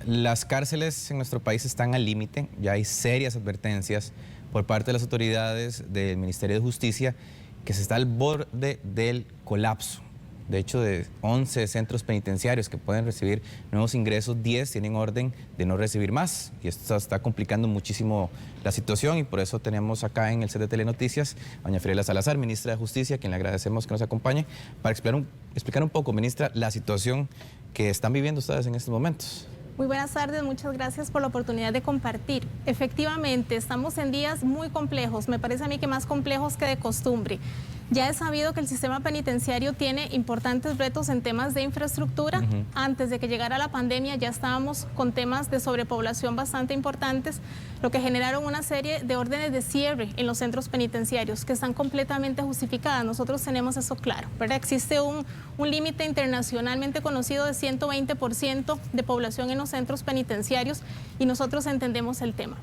Las cárceles en nuestro país están al límite, ya hay serias advertencias por parte de las autoridades del Ministerio de Justicia que se está al borde del colapso. De hecho, de 11 centros penitenciarios que pueden recibir nuevos ingresos, 10 tienen orden de no recibir más. Y esto está complicando muchísimo la situación y por eso tenemos acá en el set de Telenoticias a doña Fiorella Salazar, ministra de Justicia, a quien le agradecemos que nos acompañe, para explicar un poco, ministra, la situación que están viviendo ustedes en estos momentos. Muy buenas tardes, muchas gracias por la oportunidad de compartir. Efectivamente, estamos en días muy complejos, me parece a mí que más complejos que de costumbre. Ya es sabido que el sistema penitenciario tiene importantes retos en temas de infraestructura. Antes de que llegara la pandemia ya estábamos con temas de sobrepoblación bastante importantes, lo que generaron una serie de órdenes de cierre en los centros penitenciarios que están completamente justificadas. Nosotros tenemos eso claro, ¿verdad? Existe un límite internacionalmente conocido de 120% de población en los centros penitenciarios y nosotros entendemos el tema.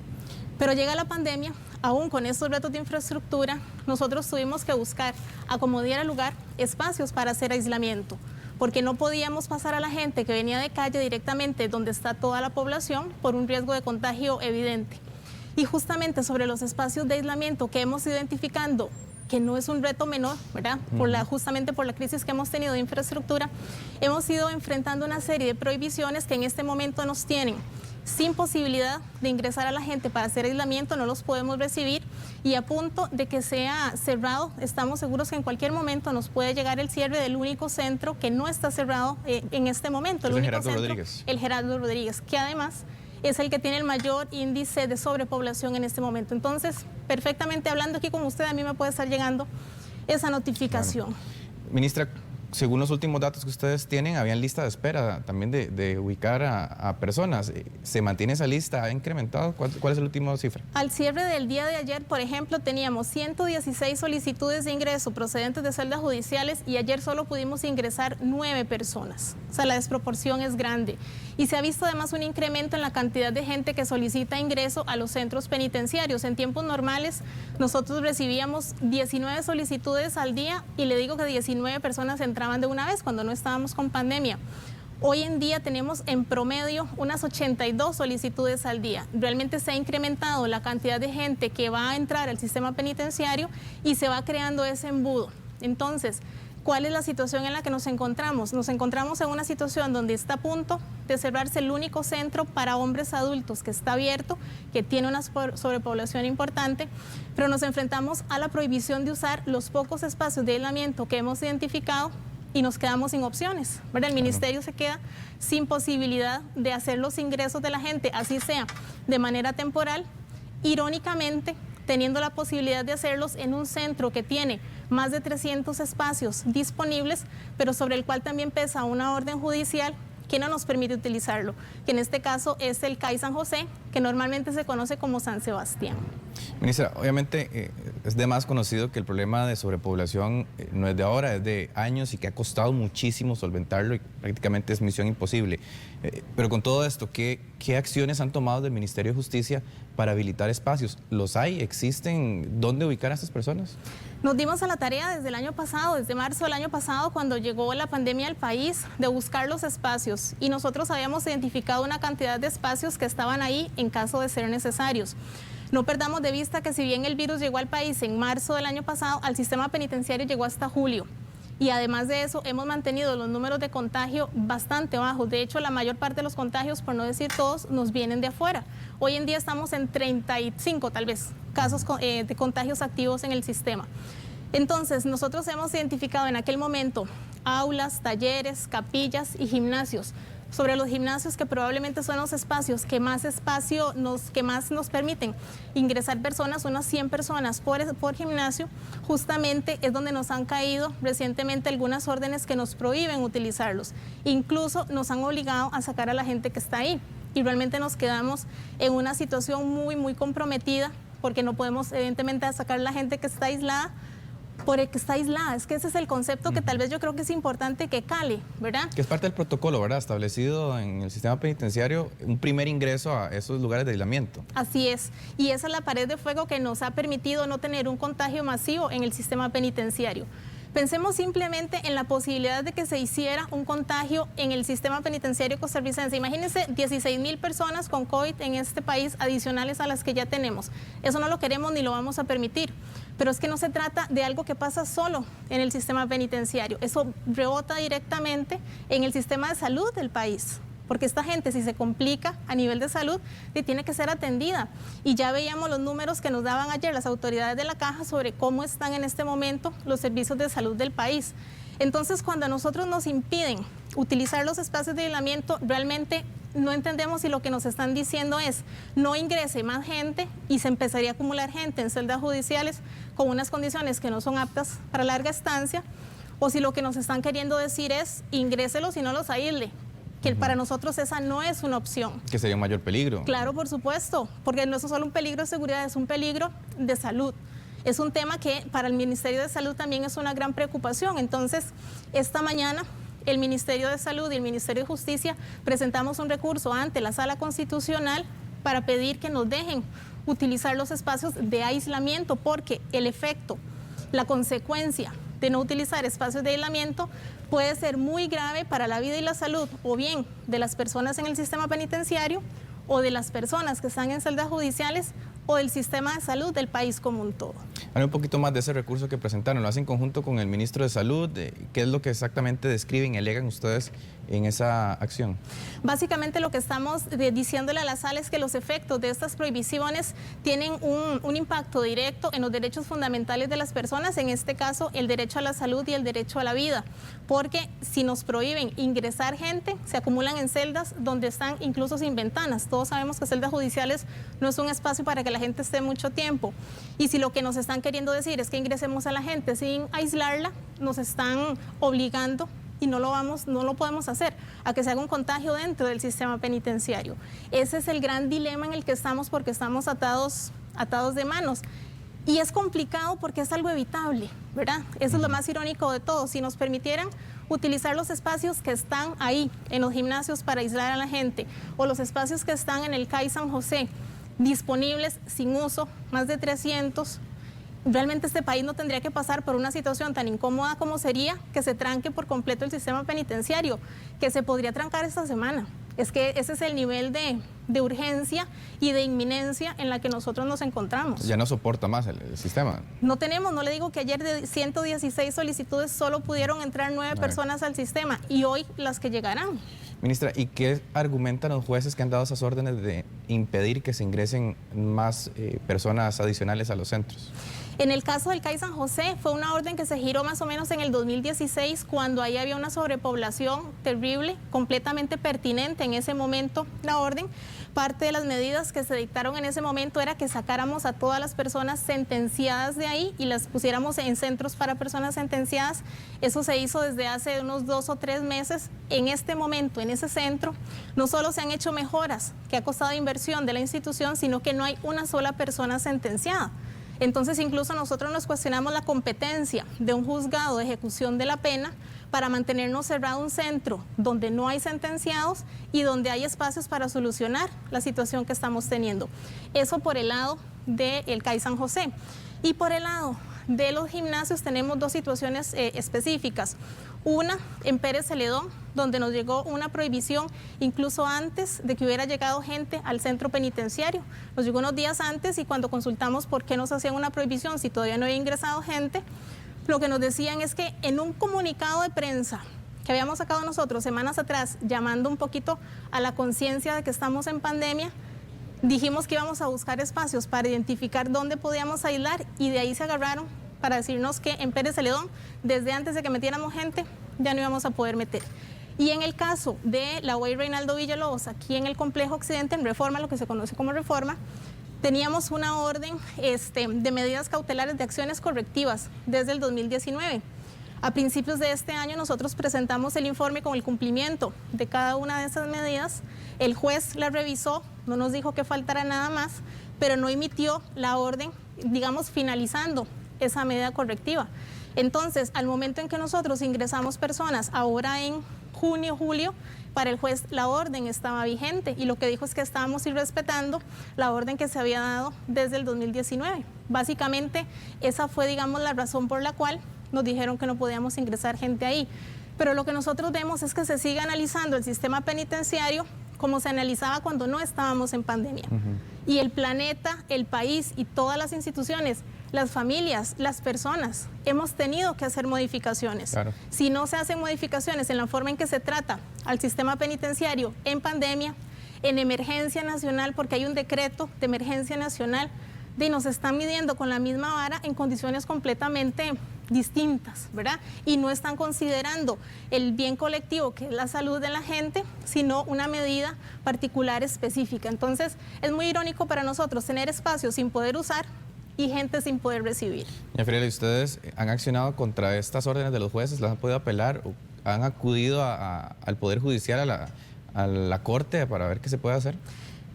Pero llega la pandemia, aún con estos retos de infraestructura, nosotros tuvimos que buscar, a como diera lugar, espacios para hacer aislamiento, porque no podíamos pasar a la gente que venía de calle directamente donde está toda la población por un riesgo de contagio evidente. Y justamente sobre los espacios de aislamiento que hemos ido identificando, que no es un reto menor, ¿verdad? Justamente por la crisis que hemos tenido de infraestructura, hemos ido enfrentando una serie de prohibiciones que en este momento nos tienen sin posibilidad de ingresar a la gente para hacer aislamiento, no los podemos recibir y a punto de que sea cerrado, estamos seguros que en cualquier momento nos puede llegar el cierre del único centro que no está cerrado en este momento. El Gerardo Rodríguez. El Gerardo Rodríguez, que además es el que tiene el mayor índice de sobrepoblación en este momento. Entonces, perfectamente hablando aquí con usted, a mí me puede estar llegando esa notificación. Bueno, ministra, según los últimos datos que ustedes tienen, habían lista de espera también de ubicar a personas. ¿Se mantiene esa lista? ¿Ha incrementado? ¿Cuál es la última cifra? Al cierre del día de ayer, por ejemplo, teníamos 116 solicitudes de ingreso procedentes de celdas judiciales y ayer solo pudimos ingresar 9 personas. O sea, la desproporción es grande. Y se ha visto además un incremento en la cantidad de gente que solicita ingreso a los centros penitenciarios. En tiempos normales, nosotros recibíamos 19 solicitudes al día y le digo que 19 personas entraban de una vez cuando no estábamos con pandemia. Hoy en día tenemos en promedio unas 82 solicitudes al día. Realmente se ha incrementado la cantidad de gente que va a entrar al sistema penitenciario y se va creando ese embudo. Entonces, ¿cuál es la situación en la que nos encontramos? Nos encontramos en una situación donde está a punto de cerrarse el único centro para hombres adultos que está abierto, que tiene una sobrepoblación importante, pero nos enfrentamos a la prohibición de usar los pocos espacios de aislamiento que hemos identificado y nos quedamos sin opciones, ¿verdad? El ministerio se queda sin posibilidad de hacer los ingresos de la gente, así sea de manera temporal, irónicamente teniendo la posibilidad de hacerlos en un centro que tiene más de 300 espacios disponibles, pero sobre el cual también pesa una orden judicial que no nos permite utilizarlo, que en este caso es el CAI San José, que normalmente se conoce como San Sebastián. Ministra, obviamente es de más conocido que el problema de sobrepoblación no es de ahora, es de años y que ha costado muchísimo solventarlo y prácticamente es misión imposible. Pero con todo esto, ¿qué acciones han tomado del Ministerio de Justicia para habilitar espacios? ¿Los hay? ¿Existen? ¿Dónde ubicar a estas personas? Nos dimos a la tarea desde el año pasado, desde marzo del año pasado, cuando llegó la pandemia al país, de buscar los espacios. Y nosotros habíamos identificado una cantidad de espacios que estaban ahí en caso de ser necesarios. No perdamos de vista que si bien el virus llegó al país en marzo del año pasado, al sistema penitenciario llegó hasta julio. Y además de eso, hemos mantenido los números de contagio bastante bajos. De hecho, la mayor parte de los contagios, por no decir todos, nos vienen de afuera. Hoy en día estamos en 35, tal vez, casos de contagios activos en el sistema. Entonces, nosotros hemos identificado en aquel momento aulas, talleres, capillas y gimnasios. Sobre los gimnasios, que probablemente son los espacios que más nos permiten ingresar personas, unas 100 personas por gimnasio, justamente es donde nos han caído recientemente algunas órdenes que nos prohíben utilizarlos. Incluso nos han obligado a sacar a la gente que está ahí y realmente nos quedamos en una situación muy comprometida porque no podemos evidentemente sacar a la gente que está aislada por el que está aislada. Es que ese es el concepto que tal vez yo creo que es importante que cale, ¿verdad? Que es parte del protocolo, ¿verdad? Establecido en el sistema penitenciario, un primer ingreso a esos lugares de aislamiento. Así es, y esa es la pared de fuego que nos ha permitido no tener un contagio masivo en el sistema penitenciario. Pensemos simplemente en la posibilidad de que se hiciera un contagio en el sistema penitenciario costarricense. Imagínense 16,000 personas con COVID en este país adicionales a las que ya tenemos. Eso no lo queremos ni lo vamos a permitir. Pero es que no se trata de algo que pasa solo en el sistema penitenciario. Eso rebota directamente en el sistema de salud del país. Porque esta gente, si se complica a nivel de salud, tiene que ser atendida. Y ya veíamos los números que nos daban ayer las autoridades de la Caja sobre cómo están en este momento los servicios de salud del país. Entonces, cuando a nosotros nos impiden utilizar los espacios de aislamiento, realmente no entendemos si lo que nos están diciendo es no ingrese más gente y se empezaría a acumular gente en celdas judiciales con unas condiciones que no son aptas para larga estancia, o si lo que nos están queriendo decir es ingréselos y no los aísle. Que para nosotros esa no es una opción. Que sería un mayor peligro. Claro, por supuesto, porque no es solo un peligro de seguridad, es un peligro de salud. Es un tema que para el Ministerio de Salud también es una gran preocupación. Entonces, esta mañana el Ministerio de Salud y el Ministerio de Justicia presentamos un recurso ante la Sala Constitucional para pedir que nos dejen utilizar los espacios de aislamiento, porque el efecto, la consecuencia de no utilizar espacios de aislamiento puede ser muy grave para la vida y la salud, o bien de las personas en el sistema penitenciario, o de las personas que están en celdas judiciales, o del sistema de salud del país como un todo. Habla un poquito más de ese recurso que presentaron. ¿Lo hacen en conjunto con el ministro de Salud? ¿Qué es lo que exactamente describen y alegan ustedes en esa acción? Básicamente lo que estamos diciéndole a la sala es que los efectos de estas prohibiciones tienen un impacto directo en los derechos fundamentales de las personas, en este caso el derecho a la salud y el derecho a la vida, porque si nos prohíben ingresar gente, se acumulan en celdas donde están incluso sin ventanas. Todos sabemos que celdas judiciales no es un espacio para que la gente esté mucho tiempo, y si lo que nos están queriendo decir es que ingresemos a la gente sin aislarla, nos están obligando, y no lo podemos hacer, a que se haga un contagio dentro del sistema penitenciario. Ese es el gran dilema en el que estamos, porque estamos atados de manos. Y es complicado porque es algo evitable, ¿verdad? Eso es lo más irónico de todo. Si nos permitieran utilizar los espacios que están ahí, en los gimnasios para aislar a la gente, o los espacios que están en el CAI San José, disponibles sin uso, más de 300, realmente este país no tendría que pasar por una situación tan incómoda como sería que se tranque por completo el sistema penitenciario, que se podría trancar esta semana. Es que ese es el nivel de urgencia y de inminencia en la que nosotros nos encontramos. Ya no soporta más el sistema. No le digo que ayer de 116 solicitudes solo pudieron entrar 9 personas al sistema, y hoy las que llegarán. Ministra, ¿y qué argumentan los jueces que han dado esas órdenes de impedir que se ingresen más personas adicionales a los centros? En el caso del CAI San José fue una orden que se giró más o menos en el 2016, cuando ahí había una sobrepoblación terrible, completamente pertinente en ese momento la orden. Parte de las medidas que se dictaron en ese momento era que sacáramos a todas las personas sentenciadas de ahí y las pusiéramos en centros para personas sentenciadas. Eso se hizo desde hace unos 2 o 3 meses. En este momento, en ese centro, no solo se han hecho mejoras que ha costado inversión de la institución, sino que no hay una sola persona sentenciada. Entonces, incluso nosotros nos cuestionamos la competencia de un juzgado de ejecución de la pena para mantenernos cerrado un centro donde no hay sentenciados y donde hay espacios para solucionar la situación que estamos teniendo. Eso por el lado del CAI San José. Y por el lado de los gimnasios tenemos 2 situaciones específicas. Una en Pérez Celedón, donde nos llegó una prohibición incluso antes de que hubiera llegado gente al centro penitenciario. Nos llegó unos días antes, y cuando consultamos por qué nos hacían una prohibición si todavía no había ingresado gente, lo que nos decían es que en un comunicado de prensa que habíamos sacado nosotros semanas atrás, llamando un poquito a la conciencia de que estamos en pandemia, dijimos que íbamos a buscar espacios para identificar dónde podíamos aislar, y de ahí se agarraron para decirnos que en Pérez Celedón, desde antes de que metiéramos gente, ya no íbamos a poder meter. Y en el caso de la UEI Reinaldo Villalobos, aquí en el Complejo Occidente, en Reforma, lo que se conoce como Reforma, teníamos una orden de medidas cautelares de acciones correctivas desde el 2019. A principios de este año nosotros presentamos el informe con el cumplimiento de cada una de esas medidas. El juez la revisó, no nos dijo que faltara nada más, pero no emitió la orden, digamos, finalizando esa medida correctiva. Entonces, al momento en que nosotros ingresamos personas, ahora en junio, julio, para el juez la orden estaba vigente, y lo que dijo es que estábamos irrespetando la orden que se había dado desde el 2019. Básicamente, esa fue, digamos, la razón por la cual nos dijeron que no podíamos ingresar gente ahí. Pero lo que nosotros vemos es que se sigue analizando el sistema penitenciario como se analizaba cuando no estábamos en pandemia. Y el planeta, el país y todas las instituciones, las familias, las personas, hemos tenido que hacer modificaciones. Claro. Si no se hacen modificaciones en la forma en que se trata al sistema penitenciario en pandemia, en emergencia nacional, porque hay un decreto de emergencia nacional, y nos están midiendo con la misma vara en condiciones completamente distintas, ¿verdad? Y no están considerando el bien colectivo, que es la salud de la gente, sino una medida particular específica. Entonces, es muy irónico para nosotros tener espacios sin poder usar y gente sin poder recibir. Doña Friela, ¿ustedes han accionado contra estas órdenes de los jueces? ¿Las han podido apelar? ¿O han acudido al Poder Judicial, a la Corte, para ver qué se puede hacer?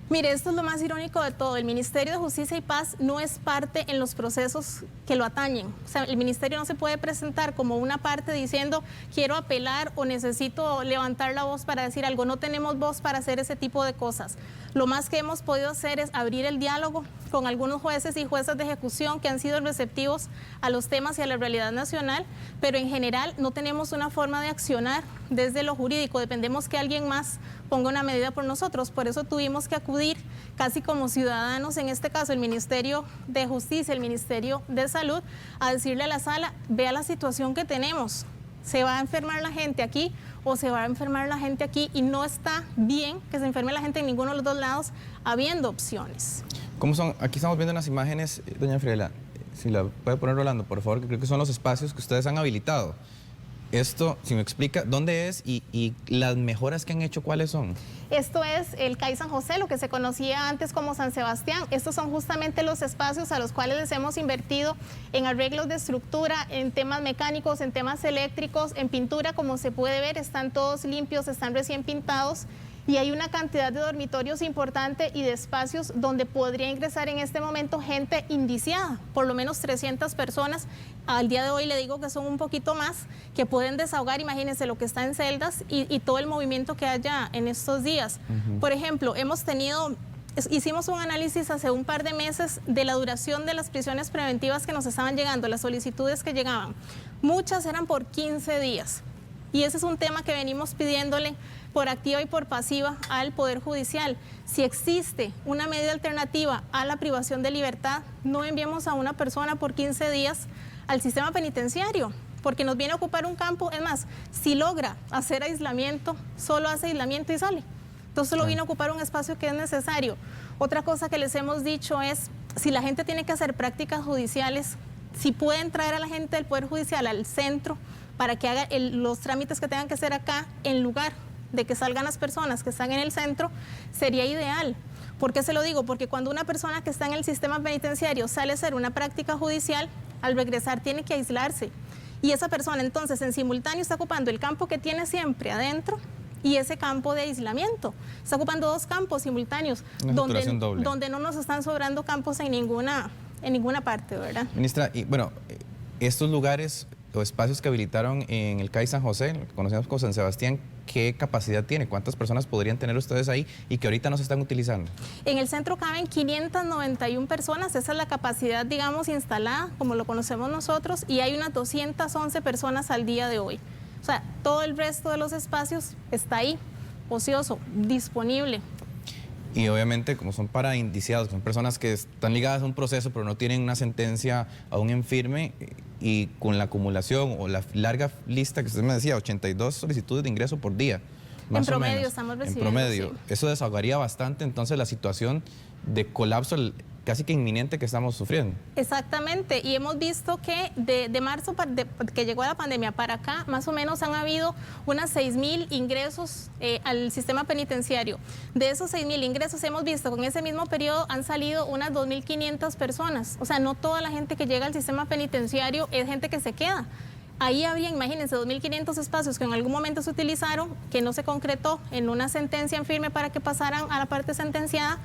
Mire, esto es lo más irónico de todo. El Ministerio de Justicia y Paz no es parte en los procesos que lo atañen. O sea, el Ministerio no se puede presentar como una parte diciendo quiero apelar o necesito levantar la voz para decir algo. No tenemos voz para hacer ese tipo de cosas. Lo más que hemos podido hacer es abrir el diálogo con algunos jueces y juezas de ejecución que han sido receptivos a los temas y a la realidad nacional, pero en general no tenemos una forma de accionar desde lo jurídico. Dependemos que alguien más ponga una medida por nosotros. Por eso tuvimos que acudir casi como ciudadanos, en este caso el Ministerio de Justicia, el Ministerio de Salud, a decirle a la sala, vea la situación que tenemos. ¿Se va a enfermar la gente aquí o se va a enfermar la gente aquí? Y no está bien que se enferme la gente en ninguno de los dos lados, habiendo opciones. ¿Cómo son? Aquí estamos viendo unas imágenes, doña Friela, si la puede poner Rolando, por favor, que creo que son los espacios que ustedes han habilitado. Esto, si me explica, ¿dónde es y las mejoras que han hecho, cuáles son? Esto es el CAI San José, lo que se conocía antes como San Sebastián. Estos son justamente los espacios a los cuales les hemos invertido en arreglos de estructura, en temas mecánicos, en temas eléctricos, en pintura. Como se puede ver, están todos limpios, están recién pintados. Y hay una cantidad de dormitorios importante y de espacios donde podría ingresar en este momento gente indiciada, por lo menos 300 personas. Al día de hoy le digo que son un poquito más, que pueden desahogar, imagínense lo que está en celdas y todo el movimiento que haya en estos días. Por ejemplo, hicimos un análisis hace un par de meses de la duración de las prisiones preventivas que nos estaban llegando, las solicitudes que llegaban. Muchas eran por 15 días. Y ese es un tema que venimos pidiéndole por activa y por pasiva al Poder Judicial. Si existe una medida alternativa a la privación de libertad, no enviemos a una persona por 15 días al sistema penitenciario, porque nos viene a ocupar un campo. Es más, si logra hacer aislamiento, solo hace aislamiento y sale. Entonces solo viene a ocupar un espacio que es necesario. Otra cosa que les hemos dicho es, si la gente tiene que hacer prácticas judiciales, si pueden traer a la gente del Poder Judicial al centro para que haga los trámites que tengan que hacer acá, en lugar de que salgan las personas que están en el centro, sería ideal. ¿Por qué se lo digo? Porque cuando una persona que está en el sistema penitenciario sale a hacer una práctica judicial, al regresar tiene que aislarse. Y esa persona entonces en simultáneo está ocupando el campo que tiene siempre adentro y ese campo de aislamiento. Está ocupando dos campos simultáneos, donde no nos están sobrando campos en ninguna parte, ¿verdad? Ministra, y bueno, estos lugares o espacios que habilitaron en el CAI San José, lo que conocemos como San Sebastián, ¿qué capacidad tiene? ¿Cuántas personas podrían tener ustedes ahí y que ahorita no se están utilizando? En el centro caben 591 personas, esa es la capacidad, digamos, instalada, como lo conocemos nosotros, y hay unas 211 personas al día de hoy. O sea, todo el resto de los espacios está ahí, ocioso, disponible. Y obviamente, como son para indiciados, son personas que están ligadas a un proceso, pero no tienen una sentencia aún en firme, y con la acumulación o la larga lista que usted me decía, 82 solicitudes de ingreso por día. En promedio estamos recibiendo. En promedio. Sí. Eso desahogaría bastante entonces la situación de colapso casi que inminente que estamos sufriendo. Exactamente, y hemos visto que de marzo, que llegó la pandemia para acá, más o menos han habido unas 6.000 ingresos al sistema penitenciario. De esos 6.000 ingresos hemos visto que en ese mismo periodo han salido unas 2.500 personas. O sea, no toda la gente que llega al sistema penitenciario es gente que se queda. Ahí había, imagínense, 2.500 espacios que en algún momento se utilizaron, que no se concretó en una sentencia en firme para que pasaran a la parte sentenciada.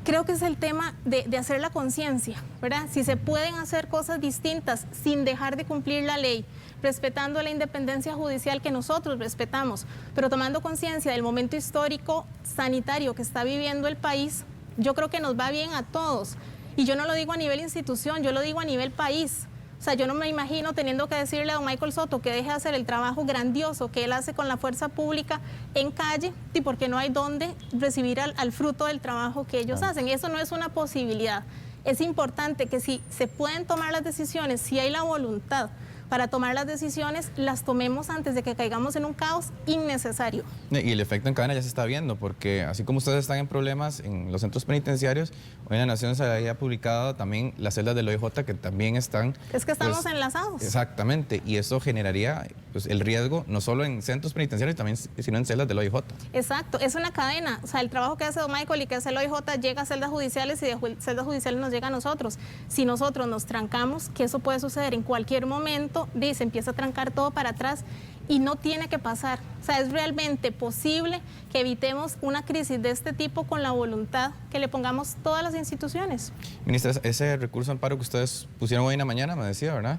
Creo que es el tema de hacer la conciencia, ¿verdad? Si se pueden hacer cosas distintas sin dejar de cumplir la ley, respetando la independencia judicial que nosotros respetamos, pero tomando conciencia del momento histórico sanitario que está viviendo el país, yo creo que nos va bien a todos. Y yo no lo digo a nivel institución, yo lo digo a nivel país. O sea, yo no me imagino teniendo que decirle a don Michael Soto que deje de hacer el trabajo grandioso que él hace con la fuerza pública en calle, y porque no hay dónde recibir al fruto del trabajo que ellos hacen. Y eso no es una posibilidad. Es importante que si se pueden tomar las decisiones, si hay la voluntad para tomar las decisiones, las tomemos antes de que caigamos en un caos innecesario. Y el efecto en cadena ya se está viendo, porque así como ustedes están en problemas en los centros penitenciarios, hoy en la Nación se había publicado también las celdas del OIJ que también están... Es que estamos enlazados. Exactamente, y eso generaría pues, el riesgo no solo en centros penitenciarios, también, sino en celdas del OIJ. Exacto, es una cadena. O sea, el trabajo que hace don Michael y que hace el OIJ llega a celdas judiciales y de celdas judiciales nos llega a nosotros. Si nosotros nos trancamos, que eso puede suceder en cualquier momento, se empieza a trancar todo para atrás y no tiene que pasar. O sea, es realmente posible que evitemos una crisis de este tipo con la voluntad que le pongamos todas las instituciones. Ministra, ese recurso de amparo que ustedes pusieron hoy en la mañana, me decía, ¿verdad?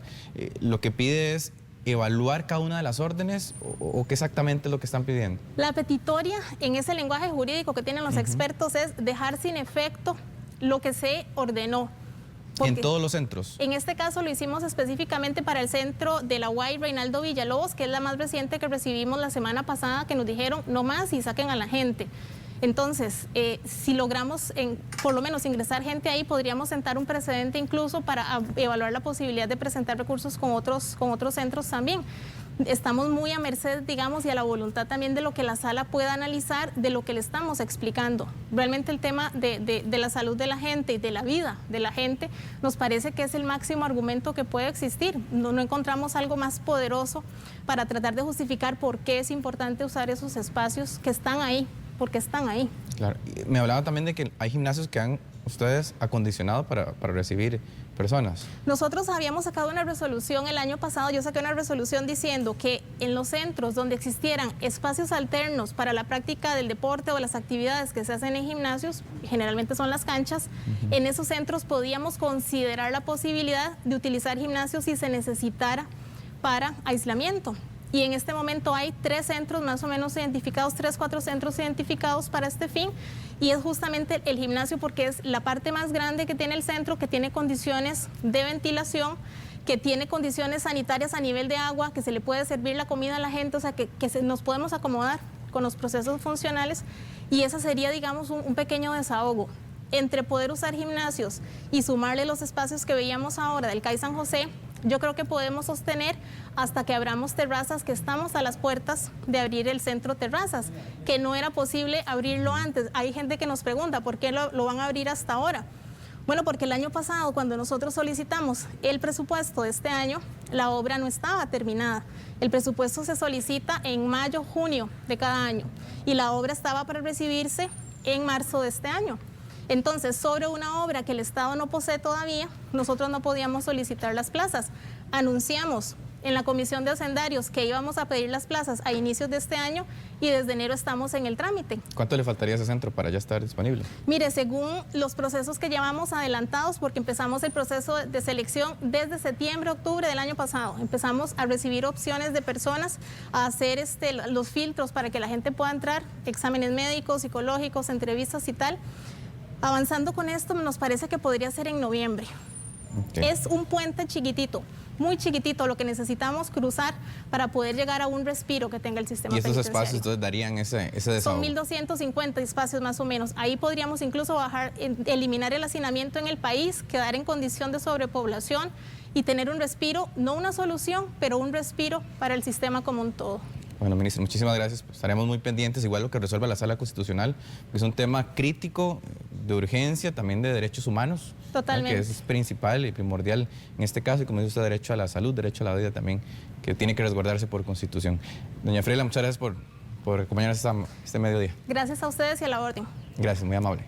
Lo que pide es evaluar cada una de las órdenes o qué exactamente es lo que están pidiendo. La petitoria, en ese lenguaje jurídico que tienen los expertos, es dejar sin efecto lo que se ordenó. ¿En todos los centros? En este caso lo hicimos específicamente para el centro de la UAI Reinaldo Villalobos, que es la más reciente que recibimos la semana pasada, que nos dijeron no más y saquen a la gente. Entonces, si logramos por lo menos ingresar gente ahí, podríamos sentar un precedente incluso para evaluar la posibilidad de presentar recursos con otros centros también. Estamos muy a merced, digamos, y a la voluntad también de lo que la sala pueda analizar, de lo que le estamos explicando. Realmente el tema de la salud de la gente y de la vida de la gente nos parece que es el máximo argumento que puede existir. No encontramos algo más poderoso para tratar de justificar por qué es importante usar esos espacios que están ahí, porque están ahí. Claro. Me hablaba también de que hay gimnasios que han ustedes acondicionado para recibir personas. Nosotros habíamos sacado una resolución el año pasado, yo saqué una resolución diciendo que en los centros donde existieran espacios alternos para la práctica del deporte o las actividades que se hacen en gimnasios, generalmente son las canchas, en esos centros podíamos considerar la posibilidad de utilizar gimnasios si se necesitara para aislamiento. Y en este momento hay 3 centros más o menos identificados, 3, 4 centros identificados para este fin, y es justamente el gimnasio porque es la parte más grande que tiene el centro, que tiene condiciones de ventilación, que tiene condiciones sanitarias a nivel de agua, que se le puede servir la comida a la gente, o sea que nos podemos acomodar con los procesos funcionales, y ese sería, digamos, un pequeño desahogo. Entre poder usar gimnasios y sumarle los espacios que veíamos ahora del CAI San José, yo creo que podemos sostener hasta que abramos terrazas, que estamos a las puertas de abrir el centro Terrazas, que no era posible abrirlo antes. Hay gente que nos pregunta, ¿por qué lo van a abrir hasta ahora? Bueno, porque el año pasado, cuando nosotros solicitamos el presupuesto de este año, la obra no estaba terminada. El presupuesto se solicita en mayo, junio de cada año, y la obra estaba para recibirse en marzo de este año. Entonces, sobre una obra que el Estado no posee todavía, nosotros no podíamos solicitar las plazas. Anunciamos en la Comisión de Hacendarios que íbamos a pedir las plazas a inicios de este año y desde enero estamos en el trámite. ¿Cuánto le faltaría a ese centro para ya estar disponible? Mire, según los procesos que llevamos adelantados, porque empezamos el proceso de selección desde septiembre, octubre del año pasado, empezamos a recibir opciones de personas, a hacer los filtros para que la gente pueda entrar, exámenes médicos, psicológicos, entrevistas y tal. Avanzando con esto, nos parece que podría ser en noviembre. Okay. Es un puente chiquitito, muy chiquitito, lo que necesitamos cruzar para poder llegar a un respiro que tenga el sistema penitenciario. ¿Y esos espacios entonces darían ese desahogo? Son 1.250 espacios más o menos. Ahí podríamos incluso bajar, eliminar el hacinamiento en el país, quedar en condición de sobrepoblación y tener un respiro, no una solución, pero un respiro para el sistema como un todo. Bueno, ministra, muchísimas gracias. Estaremos muy pendientes, igual lo que resuelva la Sala Constitucional, que es un tema crítico, de urgencia, también de derechos humanos. Totalmente. Que es principal y primordial en este caso, y como dice usted, derecho a la salud, derecho a la vida también, que tiene que resguardarse por Constitución. Doña Freila, muchas gracias por acompañarnos este mediodía. Gracias a ustedes y a la orden. Gracias, muy amable.